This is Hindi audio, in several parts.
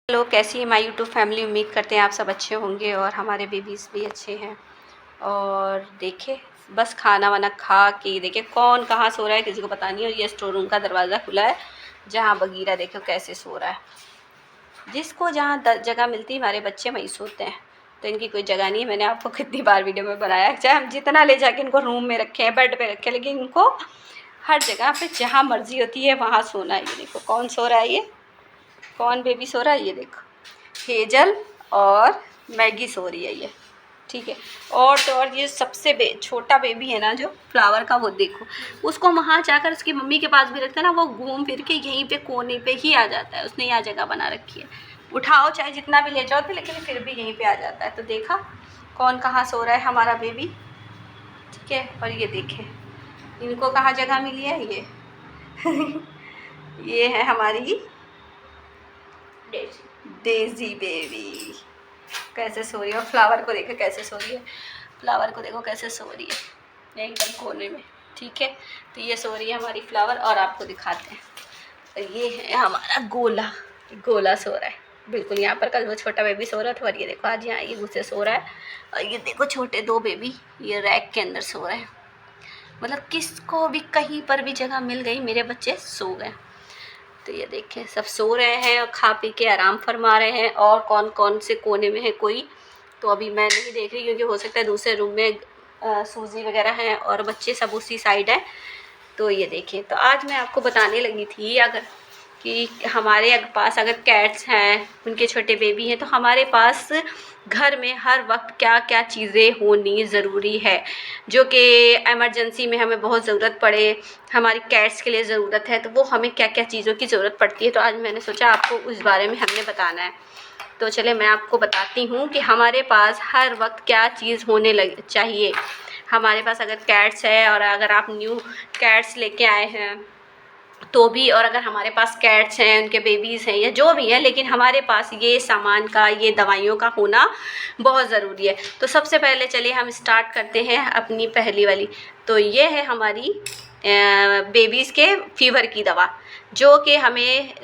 हेलो, कैसी है माय यूट्यूब फैमिली। उम्मीद करते हैं आप सब अच्छे होंगे और हमारे बेबीज़ भी अच्छे हैं। और देखिए बस खाना वाना खा के देखिए कौन कहाँ सो रहा है किसी को पता नहीं। और ये स्टोर रूम का दरवाज़ा खुला है जहाँ बगीरा देखो कैसे सो रहा है। जिसको जहाँ जगह मिलती है हमारे बच्चे वहीं सोते हैं, तो इनकी कोई जगह नहीं है। मैंने आपको कितनी बार वीडियो में बनाया, चाहे हम जितना ले जाके इनको रूम में रखें हैं, बेड पे रखें, लेकिन इनको हर जगह पे जहाँ मर्जी होती है वहाँ सोना है। ये देखो कौन सो रहा है, ये कौन बेबी सो रहा है, ये देखो हेजल और मैगी सो रही है ये, ठीक है। और तो और ये सबसे छोटा बेबी है ना जो फ्लावर का, वो देखो उसको वहाँ जाकर उसकी मम्मी के पास भी रखता है ना, वो घूम फिर के यहीं पे कोने पे ही आ जाता है। उसने यहाँ जगह बना रखी है, उठाओ चाहे जितना भी ले जाओ तो, लेकिन फिर भी यहीं पे आ जाता है। तो देखा कौन कहाँ सो रहा है हमारा बेबी, ठीक है। और ये देखें इनको कहाँ जगह मिली है, ये ये है हमारी डेजी बेबी, कैसे सो रही है। और फ्लावर को देखो कैसे सो रही है, फ्लावर को देखो कैसे सो रही है एकदम कोने में, ठीक है। तो ये सो रही है हमारी फ्लावर। और आपको दिखाते हैं, तो ये है हमारा गोला, गोला सो रहा है बिल्कुल यहाँ पर। कल वो छोटा बेबी सो रहा था और ये देखो आज यहाँ ये घुसे सो रहा है। और ये देखो छोटे दो बेबी ये रैक के अंदर सो रहे हैं। मतलब किसको भी कहीं पर भी जगह मिल गई, मेरे बच्चे सो गए। तो ये देखें सब सो रहे हैं और खा पी के आराम फरमा रहे हैं। और कौन कौन से कोने में है कोई तो अभी मैं नहीं देख रही, क्योंकि हो सकता है दूसरे रूम में सूजी वगैरह है और बच्चे सब उसी साइड है। तो ये देखें, तो आज मैं आपको बताने लगी थी अगर कि हमारे पास अगर कैट्स हैं, उनके छोटे बेबी हैं, तो हमारे पास घर में हर वक्त क्या क्या चीज़ें होनी ज़रूरी है, जो कि एमरजेंसी में हमें बहुत ज़रूरत पड़े, हमारी कैट्स के लिए ज़रूरत है, तो वो हमें क्या क्या चीज़ों की ज़रूरत पड़ती है। तो आज मैंने सोचा आपको उस बारे में हमने बताना है। तो चले मैं आपको बताती हूँ कि हमारे पास हर वक्त क्या चीज़ होने लग चाहिए। हमारे पास अगर कैट्स है और अगर आप न्यू कैट्स लेके आए हैं तो भी, और अगर हमारे पास कैट्स हैं, उनके बेबीज़ हैं या जो भी है, लेकिन हमारे पास ये सामान का, ये दवाइयों का होना बहुत ज़रूरी है। तो सबसे पहले चलिए हम स्टार्ट करते हैं अपनी पहली वाली। तो ये है हमारी बेबीज़ के फीवर की दवा, जो कि हमें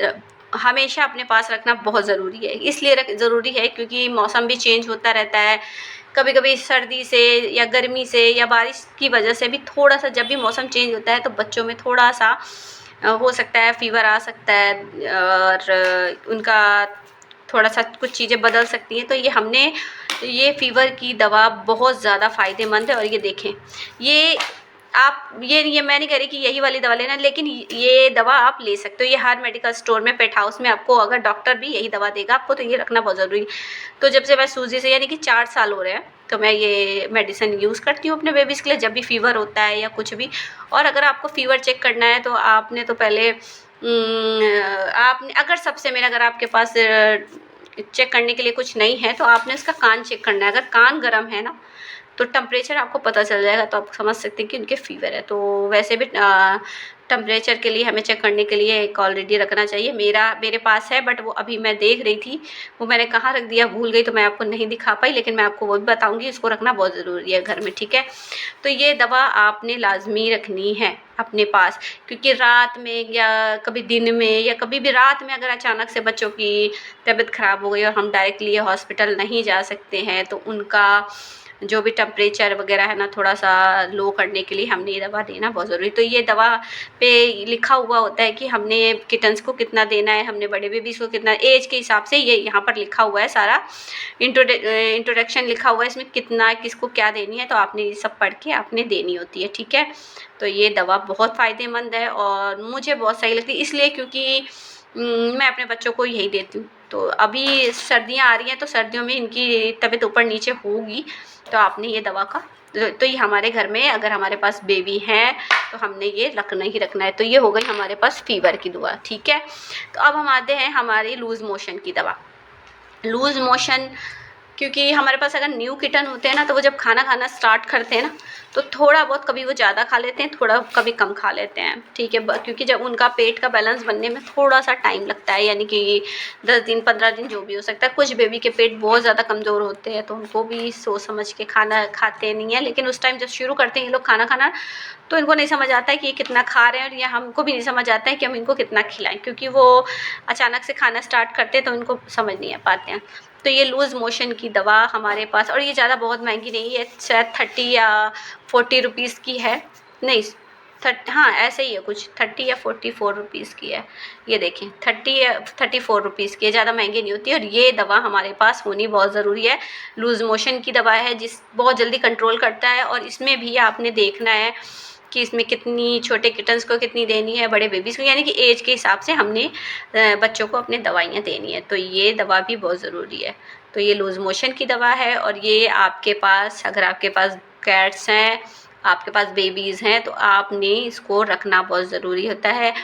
हमेशा अपने पास रखना बहुत ज़रूरी है। इसलिए ज़रूरी है क्योंकि मौसम भी चेंज होता रहता है। कभी कभी सर्दी से या गर्मी से या बारिश की वजह से भी थोड़ा सा, जब भी मौसम चेंज होता है तो बच्चों में थोड़ा सा हो सकता है फीवर आ सकता है और उनका थोड़ा सा कुछ चीज़ें बदल सकती हैं। तो ये फ़ीवर की दवा बहुत ज़्यादा फ़ायदेमंद है। और ये देखें, ये आप ये मैं नहीं कह रही कि यही वाली दवा लेना, लेकिन ये दवा आप ले सकते हो। ये हर मेडिकल स्टोर में, पेट हाउस में आपको अगर डॉक्टर भी यही दवा देगा आपको, तो ये रखना बहुत ज़रूरी है। तो जब से मैं सूजी से, यानी कि 4 साल हो रहे हैं, तो मैं ये मेडिसिन यूज़ करती हूँ अपने बेबीज़ के लिए जब भी फ़ीवर होता है या कुछ भी। और अगर आपको फ़ीवर चेक करना है तो आपने तो पहले आपने अगर सबसे मेरा अगर आपके पास चेक करने के लिए कुछ नहीं है तो आपने उसका कान चेक करना है। अगर कान गर्म है ना तो टेम्परेचर आपको पता चल जाएगा, तो आप समझ सकते हैं कि उनके फ़ीवर है। तो वैसे भी टेम्परेचर के लिए हमें चेक करने के लिए एक ऑलरेडी रखना चाहिए। मेरे पास है, बट वो अभी मैं देख रही थी, वो मैंने कहाँ रख दिया भूल गई, तो मैं आपको नहीं दिखा पाई, लेकिन मैं आपको वो भी बताऊँगी। इसको रखना बहुत ज़रूरी है घर में, ठीक है। तो ये दवा आपने लाजमी रखनी है अपने पास, क्योंकि रात में या कभी दिन में या कभी भी रात में अगर अचानक से बच्चों की तबीयत ख़राब हो गई और हम डायरेक्टली हॉस्पिटल नहीं जा सकते हैं, तो उनका जो भी टेम्परेचर वगैरह है ना थोड़ा सा लो करने के लिए हमने ये दवा देना बहुत ज़रूरी। तो ये दवा पे लिखा हुआ होता है कि हमने किटन्स को कितना देना है, हमने बड़े बेबीज़ को कितना, एज के हिसाब से ये यहाँ पर लिखा हुआ है सारा। इंट्रोडक्शन लिखा हुआ है इसमें, कितना किसको क्या देनी है, तो आपने ये सब पढ़ के आपने देनी होती है, ठीक है। तो ये दवा बहुत फ़ायदेमंद है और मुझे बहुत सही लगती है, इसलिए क्योंकि मैं अपने बच्चों को यही देती हूँ। तो अभी सर्दियाँ आ रही हैं, तो सर्दियों में इनकी तबीयत ऊपर नीचे होगी, तो आपने ये दवा का, तो ये हमारे घर में अगर हमारे पास बेबी हैं तो हमने ये रखना ही रखना है। तो ये हो गई हमारे पास फ़ीवर की दवा, ठीक है। तो अब हम आते हैं हमारी लूज़ मोशन की दवा। लूज़ मोशन क्योंकि हमारे पास अगर न्यू किटन होते हैं ना, तो वो जब खाना खाना स्टार्ट करते हैं ना, तो थोड़ा बहुत कभी वो ज़्यादा खा लेते हैं, थोड़ा कभी कम खा लेते हैं, ठीक है। क्योंकि जब उनका पेट का बैलेंस बनने में थोड़ा सा टाइम लगता है, यानी कि 10 दिन 15 दिन जो भी हो सकता है। कुछ बेबी के पेट बहुत ज़्यादा कमज़ोर होते हैं, तो उनको भी सोच समझ के खाना खाते नहीं है। लेकिन उस टाइम जब शुरू करते हैं ये लोग खाना खाना, तो इनको नहीं समझ आता है कि ये कितना खा रहे हैं, और ये हमको भी नहीं समझ आता है कि हम इनको कितना खिलाएं, क्योंकि वो अचानक से खाना स्टार्ट करते हैं तो इनको समझ नहीं आ पाते हैं। तो ये लूज़ मोशन की दवा हमारे पास, और ये ज़्यादा बहुत महंगी नहीं है, शायद 30 या 40 रुपीज़ की है, नहीं 30, हाँ ऐसे ही है कुछ, 30 या 44 रुपीज़ की है। ये देखें 30 या 34 रुपीज़ की है, ज़्यादा महंगी नहीं होती है। और ये दवा हमारे पास होनी बहुत ज़रूरी है। लूज़ मोशन की दवा है, जिस बहुत जल्दी कंट्रोल करता है। और इसमें भी आपने देखना है कि इसमें कितनी, छोटे किटन्स को कितनी देनी है, बड़े बेबीज़ को, यानी कि एज के हिसाब से हमने बच्चों को अपने दवाइयाँ देनी है। तो ये दवा भी बहुत ज़रूरी है। तो ये लूज़ मोशन की दवा है, और ये आपके पास, अगर आपके पास कैट्स हैं, आपके पास बेबीज़ हैं, तो आपने इसको रखना बहुत ज़रूरी होता है।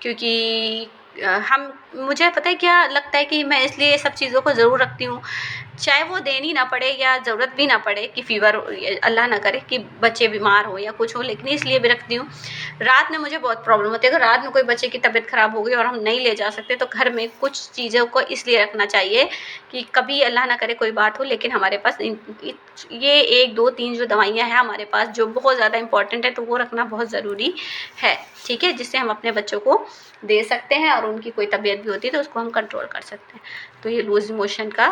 क्योंकि मुझे पता है क्या लगता है कि मैं इसलिए सब चीज़ों को ज़रूर रखती हूँ, चाहे वो देनी ना पड़े या ज़रूरत भी ना पड़े कि फ़ीवर, अल्लाह ना करे कि बच्चे बीमार हो या कुछ हो, लेकिन इसलिए भी रखती हूँ। रात में मुझे बहुत प्रॉब्लम होती है, अगर रात में कोई बच्चे की तबीयत ख़राब हो गई और हम नहीं ले जा सकते, तो घर में कुछ चीज़ों को इसलिए रखना चाहिए कि कभी अल्लाह ना करे कोई बात हो, लेकिन हमारे पास ये 1 2 3 जो दवाइयाँ हैं हमारे पास, जो बहुत ज़्यादा इंपॉर्टेंट है, तो वो रखना बहुत ज़रूरी है, ठीक है, जिससे हम अपने बच्चों को दे सकते हैं, और उनकी कोई तबीयत भी होती है तो उसको हम कंट्रोल कर सकते हैं। तो ये लूज़ मोशन का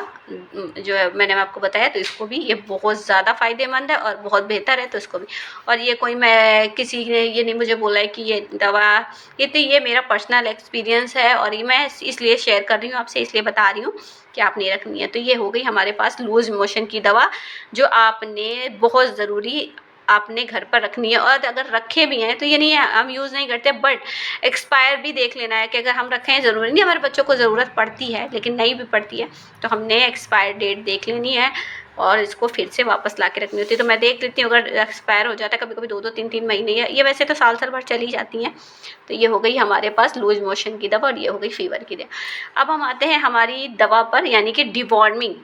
जो है मैंने आपको बताया, तो इसको भी ये बहुत ज़्यादा फ़ायदेमंद है और बहुत बेहतर है, तो इसको भी। और ये कोई, मैं किसी ने ये नहीं मुझे बोला है कि ये दवा, ये तो ये मेरा पर्सनल एक्सपीरियंस है, और ये मैं इसलिए शेयर कर रही हूँ आपसे, इसलिए बता रही हूँ कि आपने रखनी है। तो ये हो गई हमारे पास लूज़ मोशन की दवा, जो आपने बहुत ज़रूरी आपने घर पर रखनी है। और अगर रखे भी हैं तो ये नहीं है हम यूज़ नहीं करते, बट एक्सपायर भी देख लेना है कि अगर हम रखें हैं, ज़रूरी नहीं हमारे बच्चों को ज़रूरत पड़ती है, लेकिन नहीं भी पड़ती है तो हमने एक्सपायर डेट देख लेनी है और इसको फिर से वापस ला के रखनी होती है। तो मैं देख लेती हूँ, अगर एक्सपायर हो जाता है कभी कभी 2 2 3 3 महीने, ये वैसे तो साल भर चली जाती हैं। तो ये हो गई हमारे पास लूज मोशन की दवा, और ये हो गई फीवर की दवा। अब हम आते हैं हमारी दवा पर, यानी कि डिवॉर्मिंग,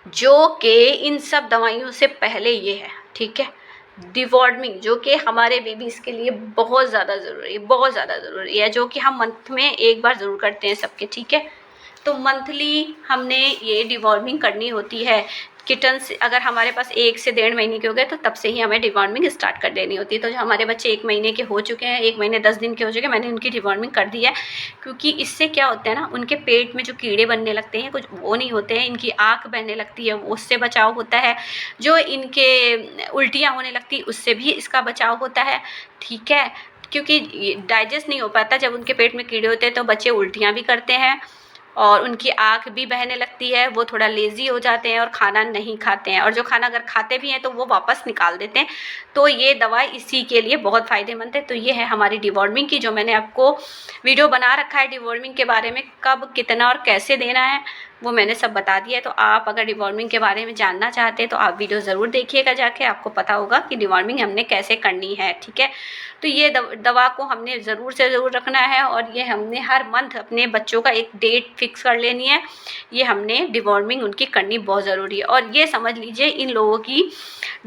जो कि इन सब दवाइयों से पहले ये है, ठीक है। डिवॉर्मिंग जो कि हमारे बेबीज़ के लिए बहुत ज़्यादा ज़रूरी है, बहुत ज़्यादा ज़रूरी है, जो कि हम मंथ में एक बार ज़रूर करते हैं सबके, ठीक है। तो मंथली हमने ये डिवॉर्मिंग करनी होती है। किटन्स अगर हमारे पास 1 से 1.5 महीने के हो गए तो तब से ही हमें डिवॉर्मिंग स्टार्ट कर देनी होती है। तो जो हमारे बच्चे 1 महीने के हो चुके हैं, 1 महीने 10 दिन के हो चुके हैं, मैंने उनकी डिवॉर्मिंग कर दी है। क्योंकि इससे क्या होता है ना, उनके पेट में जो कीड़े बनने लगते हैं कुछ वो नहीं होते हैं, इनकी आँख बहने लगती है उससे बचाव होता है, जो इनके उल्टियाँ होने लगती है उससे भी इसका बचाव होता है, ठीक है। क्योंकि डाइजेस्ट नहीं हो पाता जब उनके पेट में कीड़े होते हैं, तो बच्चे उल्टियाँ भी करते हैं और उनकी आँख भी बहने लगती है, वो थोड़ा लेज़ी हो जाते हैं और खाना नहीं खाते हैं, और जो खाना अगर खाते भी हैं तो वो वापस निकाल देते हैं। तो ये दवा इसी के लिए बहुत फ़ायदेमंद है। तो ये है हमारी डिवॉर्मिंग की, जो मैंने आपको वीडियो बना रखा है डिवॉर्मिंग के बारे में, कब कितना और कैसे देना है वो मैंने सब बता दिया है। तो आप अगर डिवॉर्मिंग के बारे में जानना चाहते हैं तो आप वीडियो ज़रूर देखिएगा जाके, आपको पता होगा कि डिवॉर्मिंग हमने कैसे करनी है, ठीक है। तो ये दवा को हमने ज़रूर से ज़रूर रखना है, और ये हमने हर मंथ अपने बच्चों का एक डेट फिक्स कर लेनी है। ये हमने डिवॉर्मिंग उनकी करनी बहुत ज़रूरी है। और ये समझ लीजिए इन लोगों की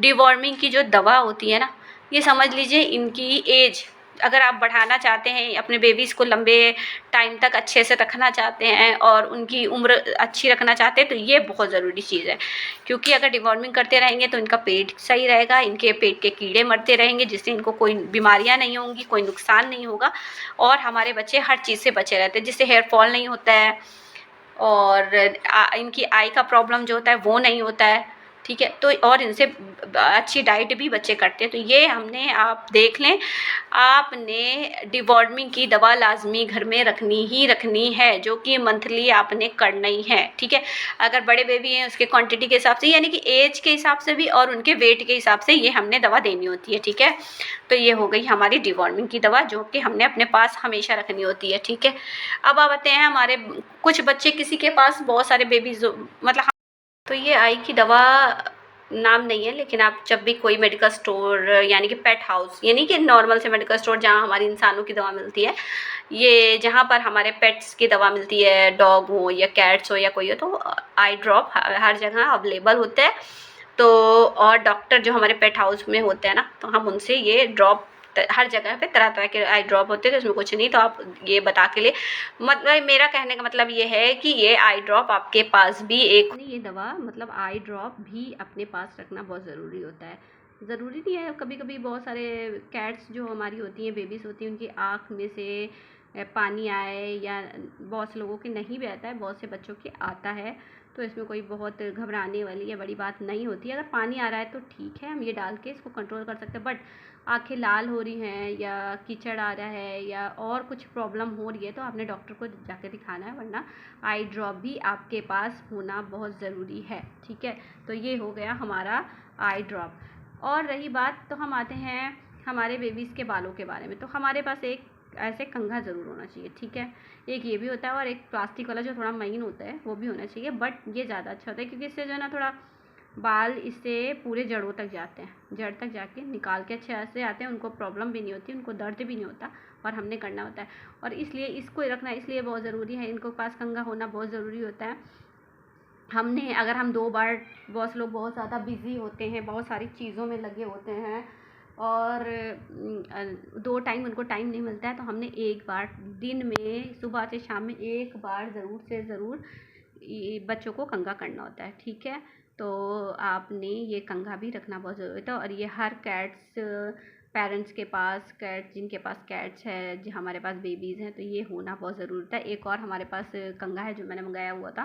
डिवॉर्मिंग की जो दवा होती है ना, ये समझ लीजिए इनकी एज अगर आप बढ़ाना चाहते हैं, अपने बेबीज़ को लंबे टाइम तक अच्छे से रखना चाहते हैं और उनकी उम्र अच्छी रखना चाहते हैं, तो ये बहुत ज़रूरी चीज़ है। क्योंकि अगर डिवॉर्मिंग करते रहेंगे तो इनका पेट सही रहेगा, इनके पेट के कीड़े मरते रहेंगे, जिससे इनको कोई बीमारियां नहीं होंगी, कोई नुकसान नहीं होगा, और हमारे बच्चे हर चीज़ से बचे रहते हैं, जिससे हेयर फॉल नहीं होता है और इनकी आई का प्रॉब्लम जो होता है वो नहीं होता है, ठीक है। तो और इनसे अच्छी डाइट भी बच्चे करते हैं। तो ये हमने, आप देख लें, आपने डिवॉर्मिंग की दवा लाजमी घर में रखनी ही रखनी है, जो कि मंथली आपने करना ही है, ठीक है। अगर बड़े बेबी हैं उसके क्वांटिटी के हिसाब से, यानी कि एज के हिसाब से भी और उनके वेट के हिसाब से ये हमने दवा देनी होती है, ठीक है। तो ये हो गई हमारी डिवॉर्मिंग की दवा, जो कि हमने अपने पास हमेशा रखनी होती है, ठीक है। अब आते हैं हमारे कुछ बच्चे, किसी के पास बहुत सारे बेबीज, मतलब, तो ये आई की दवा नाम नहीं है, लेकिन आप जब भी कोई मेडिकल स्टोर, यानी कि पेट हाउस, यानी कि नॉर्मल से मेडिकल स्टोर जहाँ हमारी इंसानों की दवा मिलती है, ये जहाँ पर हमारे पेट्स की दवा मिलती है, डॉग हो या कैट्स हो या कोई हो, तो आई ड्रॉप हर जगह अवेलेबल होते हैं। तो और डॉक्टर जो हमारे पेट हाउस में होते हैं ना, तो हम उनसे ये ड्रॉप हर जगह पे तरह तरह के आई ड्रॉप होते हैं, तो इसमें कुछ नहीं, तो आप ये बता के लिए मतलब मेरा कहने का मतलब ये है कि ये आई ड्रॉप आपके पास भी एक ये दवा मतलब आई ड्रॉप भी अपने पास रखना बहुत ज़रूरी होता है। ज़रूरी नहीं है, कभी कभी बहुत सारे कैट्स जो हमारी होती हैं, बेबीज़ होती हैं, उनकी आँख में से पानी आए या बहुत से लोगों के नहीं भी आता है, बहुत से बच्चों के आता है, तो इसमें कोई बहुत घबराने वाली या बड़ी बात नहीं होती है। अगर पानी आ रहा है तो ठीक है, हम ये डाल के इसको कंट्रोल कर सकते हैं, बट आँखें लाल हो रही हैं या कीचड़ आ रहा है या और कुछ प्रॉब्लम हो रही है तो आपने डॉक्टर को जाके दिखाना है, वरना आई ड्रॉप भी आपके पास होना बहुत ज़रूरी है। ठीक है, तो ये हो गया हमारा आई ड्रॉप। और रही बात, तो हम आते हैं हमारे बेबीज़ के बालों के बारे में। तो हमारे पास एक ऐसे कंघा ज़रूर होना चाहिए, ठीक है। एक ये भी होता है और एक प्लास्टिक वाला जो थोड़ा महीन होता है वो भी होना चाहिए, बट ये ज़्यादा अच्छा होता है क्योंकि इससे जो है ना थोड़ा बाल इससे पूरे जड़ों तक जाते हैं, जड़ तक जाके निकाल के अच्छे से आते हैं, उनको प्रॉब्लम भी नहीं होती, उनको दर्द भी नहीं होता, और हमने करना होता है। और इसलिए इसको रखना इसलिए बहुत ज़रूरी है, इनको पास कंघा होना बहुत ज़रूरी होता है। हमने अगर हम 2 बार, बहुत से लोग बहुत ज़्यादा बिज़ी होते हैं, बहुत सारी चीज़ों में लगे होते हैं और 2 टाइम उनको टाइम नहीं मिलता है, तो हमने एक बार दिन में सुबह से शाम में एक बार ज़रूर से ज़रूर बच्चों को कंघा करना होता है। ठीक है, तो आपने ये कंघा भी रखना बहुत ज़रूरी था। और ये हर कैट्स पेरेंट्स के पास, कैट्स जिनके पास कैट्स है, जो हमारे पास बेबीज़ हैं, तो ये होना बहुत ज़रूरी था। एक और हमारे पास कंघा है जो मैंने मंगाया हुआ था,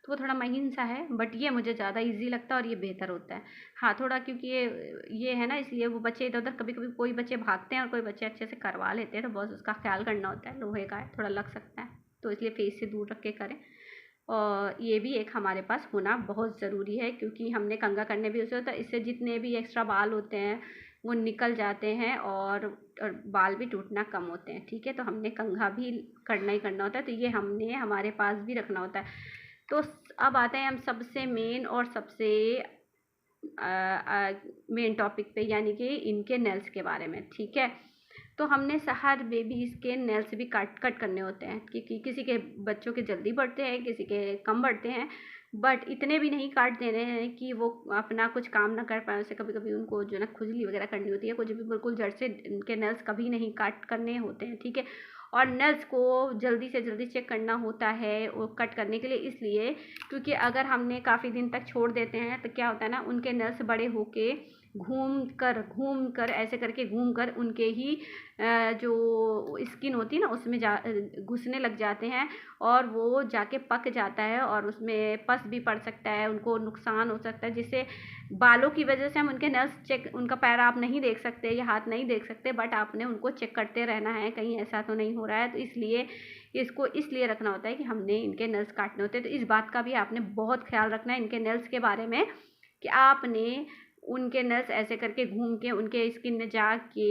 तो वो थोड़ा महीन सा है, बट ये मुझे ज़्यादा इजी लगता है और ये बेहतर होता है। हाँ, थोड़ा क्योंकि ये है ना, इसलिए वो बच्चे इधर उधर कभी कभी कोई बच्चे भागते हैं और कोई बच्चे अच्छे से करवा लेते हैं, तो बहुत उसका ख्याल करना होता है। लोहे का है, थोड़ा लग सकता है, तो इसलिए फेस से दूर रख के करें। और ये भी एक हमारे पास होना बहुत ज़रूरी है क्योंकि हमने कंघा करने भी उसे होता है, इससे जितने भी एक्स्ट्रा बाल होते हैं वो निकल जाते हैं और बाल भी टूटना कम होते हैं। ठीक है, तो हमने कंघा भी करना ही करना होता है, तो ये हमने हमारे पास भी रखना होता है। तो अब आते हैं हम सबसे मेन और सबसे मेन टॉपिक पे, यानी कि इनके नेल्स के बारे में। ठीक है, तो हमने हर बेबीज़ के नेल्स भी कट करने होते हैं क्योंकि किसी के बच्चों के जल्दी बढ़ते हैं, किसी के कम बढ़ते हैं, बट इतने भी नहीं काट देने हैं कि वो अपना कुछ काम ना कर पाए। उससे कभी कभी उनको जो ना खुजली वगैरह करनी होती है, कुछ भी बिल्कुल जड़ से इनके नेल्स कभी नहीं काट करने होते हैं। ठीक है, और नेल्स को जल्दी से जल्दी चेक करना होता है वो कट करने के लिए, इसलिए क्योंकि अगर हमने काफ़ी दिन तक छोड़ देते हैं तो क्या होता है ना, उनके नेल्स बड़े होके घूम कर ऐसे करके घूम कर उनके ही जो स्किन होती है ना उसमें घुसने लग जाते हैं और वो जाके पक जाता है और उसमें पस भी पड़ सकता है, उनको नुकसान हो सकता है, जिससे बालों की वजह से हम उनके नस चेक, उनका पैर आप नहीं देख सकते या हाथ नहीं देख सकते, बट आपने उनको चेक करते रहना है कहीं ऐसा तो नहीं हो रहा है। तो इसलिए इसको इसलिए रखना होता है कि हमने इनके नल्स काटने होते हैं। तो इस बात का भी आपने बहुत ख्याल रखना है इनके नल्स के बारे में कि आपने उनके नस ऐसे करके घूम के उनके स्किन में जाके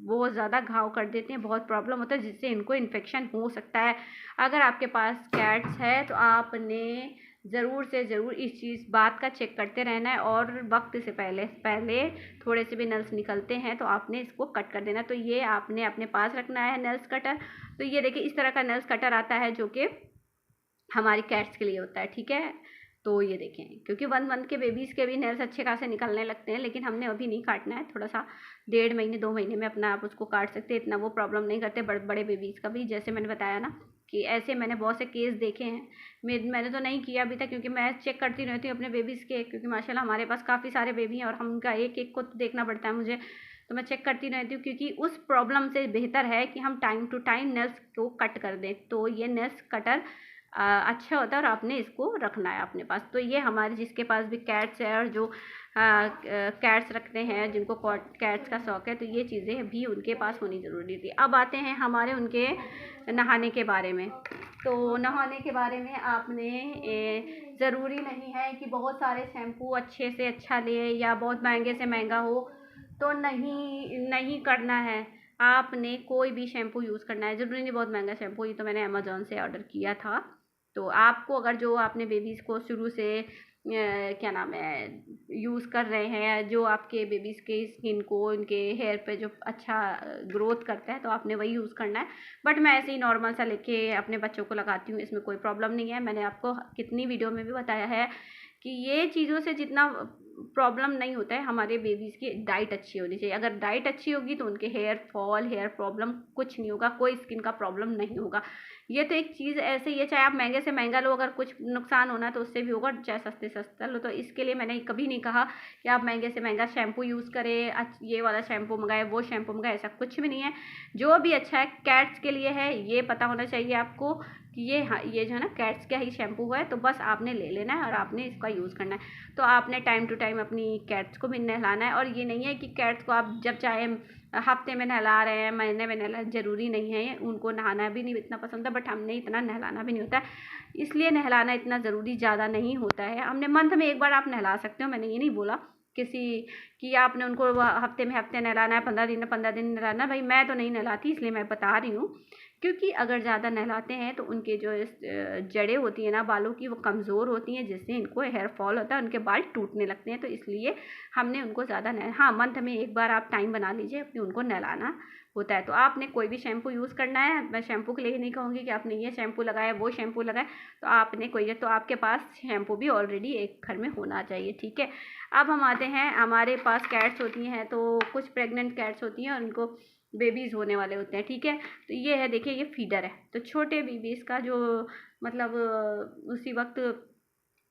बहुत ज़्यादा घाव कर देते हैं, बहुत प्रॉब्लम होता है, जिससे इनको इन्फेक्शन हो सकता है। अगर आपके पास कैट्स है तो आपने ज़रूर से ज़रूर इस बात का चेक करते रहना है और वक्त से पहले थोड़े से भी नल्स निकलते हैं तो आपने इसको कट कर देना। तो ये आपने अपने पास रखना है नल्स कटर। तो ये देखिए इस तरह का नल्स कटर आता है जो कि हमारी कैट्स के लिए होता है। ठीक है, तो ये देखें, क्योंकि 1 मंथ के बेबीज़ के भी नेल्स अच्छे खासे निकलने लगते हैं, लेकिन हमने अभी नहीं काटना है, थोड़ा सा 1.5 महीने 2 महीने में अपना आप उसको काट सकते हैं, इतना वो प्रॉब्लम नहीं करते बड़े बेबीज़ का भी। जैसे मैंने बताया ना कि ऐसे मैंने बहुत से केस देखे हैं, मैंने तो नहीं किया अभी तक क्योंकि मैं चेक करती रहती हूँ अपने बेबीज़ के, क्योंकि माशाल्लाह हमारे पास काफ़ी सारे बेबी हैं और हम उनका एक एक को देखना पड़ता है मुझे, तो मैं चेक करती रहती हूँ क्योंकि उस प्रॉब्लम से बेहतर है कि हम टाइम टू टाइम नेल्स को कट कर दें। तो ये नेल्स कटर अच्छा होता है और आपने इसको रखना है अपने पास। तो ये हमारे जिसके पास भी कैट्स है और जो कैट्स रखते हैं, जिनको कैट्स का शौक़ है, तो ये चीज़ें भी उनके पास होनी ज़रूरी थी। अब आते हैं हमारे उनके नहाने के बारे में। तो नहाने के बारे में आपने ज़रूरी नहीं है कि बहुत सारे शैम्पू अच्छे से अच्छा ले या बहुत महंगे से महंगा हो, तो नहीं करना है। आपने कोई भी शैम्पू यूज़ करना है, ज़रूरी नहीं बहुत महंगा शैम्पू। ये तो मैंने अमेज़ॉन से ऑर्डर किया था तो आपको अगर जो आपने बेबीज़ को शुरू से क्या नाम है यूज़ कर रहे हैं, जो आपके बेबीज़ के स्किन को, उनके हेयर पे जो अच्छा ग्रोथ करता है, तो आपने वही यूज़ करना है। बट मैं ऐसे ही नॉर्मल सा लेके अपने बच्चों को लगाती हूँ, इसमें कोई प्रॉब्लम नहीं है। मैंने आपको कितनी वीडियो में भी बताया है कि ये चीज़ों से जितना प्रॉब्लम नहीं होता है, हमारे बेबीज़ की डाइट अच्छी होनी चाहिए। अगर डाइट अच्छी होगी तो उनके हेयर फॉल, हेयर प्रॉब्लम कुछ नहीं होगा, कोई स्किन का प्रॉब्लम नहीं होगा। ये तो एक चीज़ ऐसे ही है, चाहे आप महंगे से महंगा लो, अगर कुछ नुकसान होना है तो उससे भी होगा, चाहे सस्ते सस्ता लो। तो इसके लिए मैंने कभी नहीं कहा कि आप महंगे से महंगा शैम्पू यूज़ करें, ये वाला शैम्पू मंगाए, वो शैम्पू मंगाए, ऐसा कुछ भी नहीं है। जो भी अच्छा है कैट्स के लिए है, ये पता होना चाहिए आपको कि ये, हाँ, ये जो है ना कैट्स का ही शैम्पू है, तो बस आपने ले लेना है और आपने इसका यूज़ करना है। तो आपने टाइम टू टाइम अपनी कैट्स को भी नहलाना है। और ये नहीं है कि कैट्स को आप जब चाहे हफ्ते में नहला रहे हैं, महीने में नहला, ज़रूरी नहीं है। उनको नहाना भी नहीं इतना पसंद है, बट हमने इतना नहलाना भी नहीं होता है, इसलिए नहलाना इतना ज़रूरी ज़्यादा नहीं होता है। हमने मंथ में एक बार आप नहला सकते हो, मैंने ये नहीं बोला किसी कि आपने उनको हफ्ते में हफ्ते नहलाना है, 15 दिन नहलाना है। भाई मैं तो नहीं नहलाती, इसलिए मैं बता रही हूँ। क्योंकि अगर ज़्यादा नहलाते हैं तो उनके जो जड़ें होती हैं ना बालों की, वो कमज़ोर होती हैं, जिससे इनको हेयर फॉल होता है, उनके बाल टूटने लगते हैं। तो इसलिए हमने उनको ज़्यादा हाँ, मंथ में एक बार आप टाइम बना लीजिए, अपने उनको नहलाना होता है। तो आपने कोई भी शैम्पू यूज़ करना है, मैं शैम्पू के लिए नहीं कहूँगी कि आपने ये शैम्पू लगाया, वो शैम्पू लगाए, तो आपने कोई, तो आपके पास शैम्पू भी ऑलरेडी एक घर में होना चाहिए, ठीक है। अब हम आते हैं, हमारे पास कैट्स होती हैं, तो कुछ प्रेग्नेंट कैट्स होती हैं और उनको बेबीज़ होने वाले होते हैं, ठीक है। तो ये है, देखिए ये फीडर है। तो छोटे बेबीज़ का जो मतलब उसी वक्त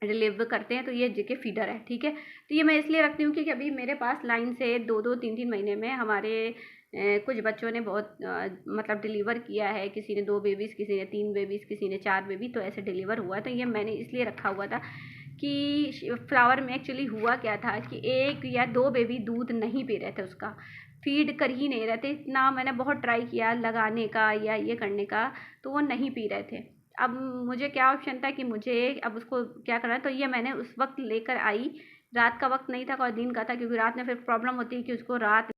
डिलीवर करते हैं, तो ये जेके फीडर है, ठीक है। तो ये मैं इसलिए रखती हूँ क्योंकि अभी मेरे पास लाइन से 2-2 3-3 महीने में हमारे कुछ बच्चों ने बहुत मतलब डिलीवर किया है। किसी ने 2 बेबीज़, किसी ने 3 बेबीज़, किसी ने 4 बेबी, तो ऐसे डिलीवर हुआ है। तो ये मैंने इसलिए रखा हुआ था कि फ्लावर में एक्चुअली हुआ क्या था कि 1 या 2 बेबी दूध नहीं पी रहे थे, उसका फीड कर ही नहीं रहे थे। इतना मैंने बहुत ट्राई किया लगाने का या ये करने का, तो वो नहीं पी रहे थे। अब मुझे क्या ऑप्शन था कि मुझे अब उसको क्या करना है, तो ये मैंने उस वक्त लेकर आई। रात का वक्त नहीं था, और दिन का था, क्योंकि रात में फिर प्रॉब्लम होती है कि उसको रात